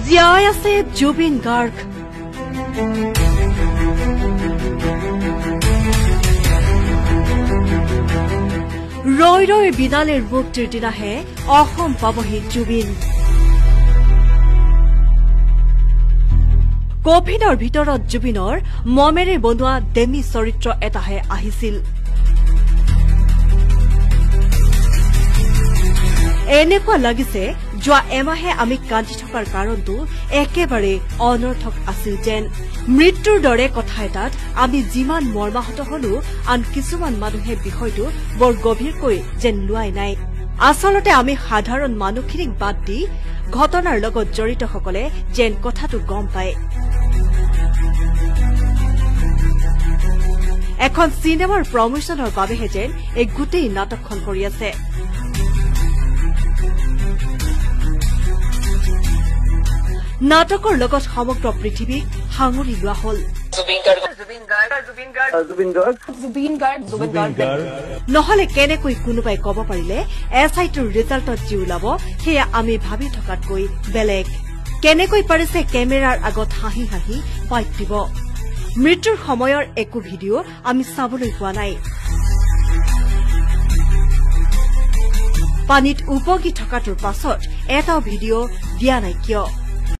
জীয়াই আছে জুবিন গাৰ্গ ৰৈ ৰৈ বিদালেৰ মুক্তিৰ দিনাহে অসম পাবহি জুবিন কফিনৰ ভিতৰত জুবিনৰ মমেৰে বনোৱা ডেমি চৰিত্ৰ এটাহে আহিছিল এনেকুৱা লাগিছে যোৱা এমাহে আমি কান্দি থকাৰ কাৰণটো একেবাৰে অনৰ্থক আছিল যেন মৃত্যুৰ দৰে কথা এটাত আমি যিমান মৰ্মাহত হলো আন কিছুমান মানুহে বিষয়টো বৰ গভীৰকৈ যেন লোৱাই নাই আচলতে আমি সাধাৰণ মানুহখিনিক বাদ দি ঘটনাৰ লগত জড়িতসকলে যেন কথাটো গম পায় এখন চিনেমাৰ প্ৰমোচনৰ বাবেহে যেন এই গোটেই নাটকখন কৰি আছে নাটকৰ লগত সমগ্ৰ পৃথিৱীক সাঙুৰি লোৱা হল নহলে কেনেকৈ কোনোবাই কব পাৰিলে এছআইটোৰ ৰিজাল্টত যি ওলাব সেয়া আমি ভাবি থকাতকৈ বেলেগ কেনেকৈ পাৰিছে কেমেৰাৰ আগত হাঁহি হাঁহি পাইপ দিব মৃত্যুৰ সময়ৰ একো ভিডিঅ' আমি চাবলৈ পোৱা নাই পানীত উপগি থকাটোৰ পাছত এটাও ভিডিঅ' দিয়া নাই কিয়